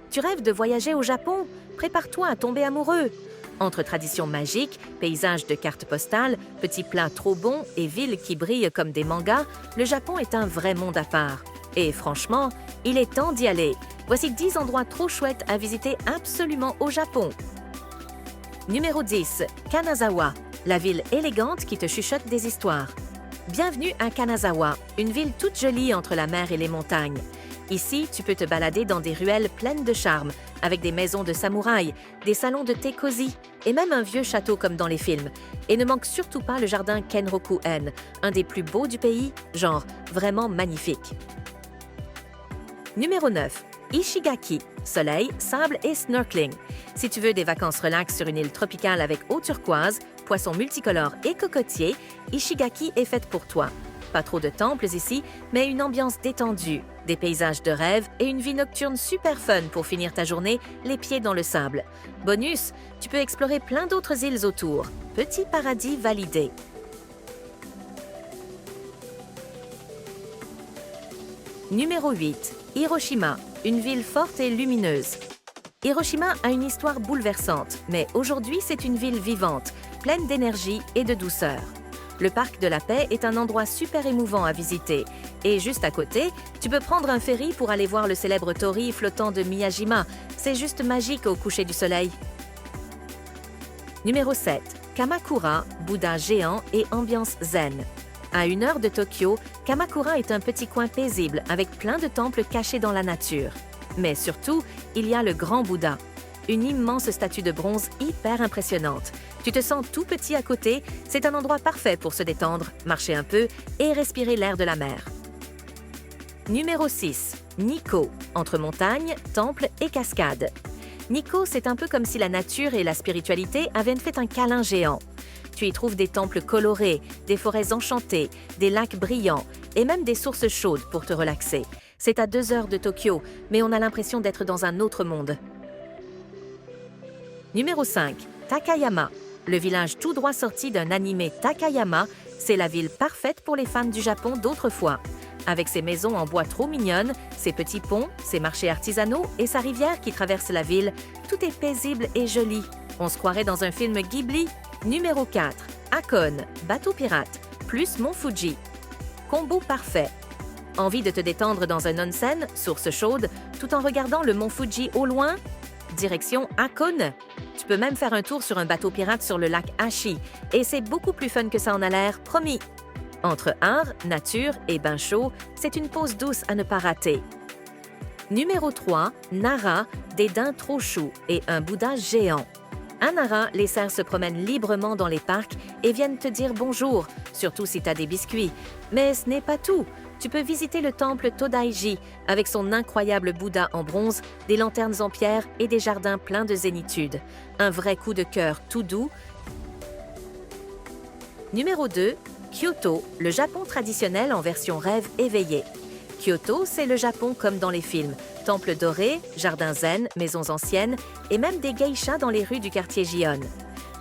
Tu rêves de voyager au Japon? Prépare-toi à tomber amoureux. Entre traditions magiques, paysages de cartes postales, petits plats trop bons et villes qui brillent comme des mangas, le Japon est un vrai monde à part. Et franchement, il est temps d'y aller. Voici 10 endroits trop chouettes à visiter absolument au Japon. Numéro 10. Kanazawa, la ville élégante qui te chuchote des histoires. Bienvenue à Kanazawa, une ville toute jolie entre la mer et les montagnes. Ici, tu peux te balader dans des ruelles pleines de charme, avec des maisons de samouraïs, des salons de thé cosy et même un vieux château comme dans les films. Et ne manque surtout pas le jardin Kenroku-en, un des plus beaux du pays, genre vraiment magnifique. Numéro 9. Ishigaki, soleil, sable et snorkeling. Si tu veux des vacances relax sur une île tropicale avec eau turquoise, poissons multicolores et cocotiers, Ishigaki est faite pour toi. Pas trop de temples ici, mais une ambiance détendue, des paysages de rêve et une vie nocturne super fun pour finir ta journée les pieds dans le sable. Bonus, tu peux explorer plein d'autres îles autour. Petit paradis validé. Numéro 8. Hiroshima, une ville forte et lumineuse. Hiroshima a une histoire bouleversante, mais aujourd'hui c'est une ville vivante, pleine d'énergie et de douceur. Le parc de la Paix est un endroit super émouvant à visiter. Et juste à côté, tu peux prendre un ferry pour aller voir le célèbre torii flottant de Miyajima. C'est juste magique au coucher du soleil. Numéro 7. Kamakura, Bouddha géant et ambiance zen. À 1 heure de Tokyo, Kamakura est un petit coin paisible avec plein de temples cachés dans la nature. Mais surtout, il y a le grand Bouddha, une immense statue de bronze hyper impressionnante. Tu te sens tout petit à côté, c'est un endroit parfait pour se détendre, marcher un peu et respirer l'air de la mer. Numéro 6. Nikko, entre montagnes, temples et cascades. Nikko, c'est un peu comme si la nature et la spiritualité avaient fait un câlin géant. Tu y trouves des temples colorés, des forêts enchantées, des lacs brillants et même des sources chaudes pour te relaxer. C'est à 2 heures de Tokyo, mais on a l'impression d'être dans un autre monde. Numéro 5. Takayama. Le village tout droit sorti d'un animé Takayama, c'est la ville parfaite pour les fans du Japon d'autrefois. Avec ses maisons en bois trop mignonnes, ses petits ponts, ses marchés artisanaux et sa rivière qui traverse la ville, tout est paisible et joli. On se croirait dans un film Ghibli. Numéro 4. Hakone, bateau pirate, plus Mont Fuji. Combo parfait. Envie de te détendre dans un onsen, source chaude, tout en regardant le Mont Fuji au loin? Direction Hakone. Tu peux même faire un tour sur un bateau pirate sur le lac Ashi, et c'est beaucoup plus fun que ça en a l'air, promis. Entre art, nature et bain chaud, c'est une pause douce à ne pas rater. Numéro 3. Nara, des daims trop choux et un Bouddha géant. À Nara, les cerfs se promènent librement dans les parcs et viennent te dire bonjour, surtout si tu as des biscuits. Mais ce n'est pas tout. Tu peux visiter le temple Todaiji avec son incroyable Bouddha en bronze, des lanternes en pierre et des jardins pleins de zénitude. Un vrai coup de cœur tout doux. Numéro 2. Kyoto, le Japon traditionnel en version rêve éveillé. Kyoto, c'est le Japon comme dans les films. Temples dorés, jardins zen, maisons anciennes et même des geishas dans les rues du quartier Gion.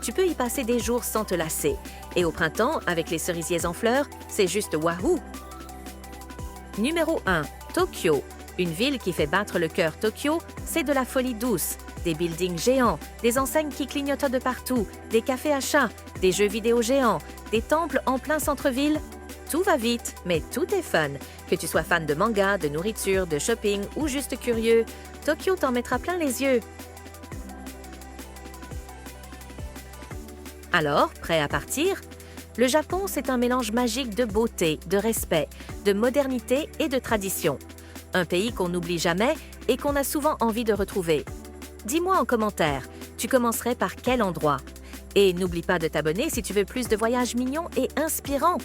Tu peux y passer des jours sans te lasser. Et au printemps, avec les cerisiers en fleurs, c'est juste wahoo! Numéro 1. Tokyo. Une ville qui fait battre le cœur Tokyo, c'est de la folie douce. Des buildings géants, des enseignes qui clignotent de partout, des cafés à chats, des jeux vidéo géants, des temples en plein centre-ville. Tout va vite, mais tout est fun. Que tu sois fan de manga, de nourriture, de shopping ou juste curieux, Tokyo t'en mettra plein les yeux. Alors, prêt à partir? Le Japon, c'est un mélange magique de beauté, de respect, de modernité et de tradition. Un pays qu'on n'oublie jamais et qu'on a souvent envie de retrouver. Dis-moi en commentaire, tu commencerais par quel endroit? Et n'oublie pas de t'abonner si tu veux plus de voyages mignons et inspirants.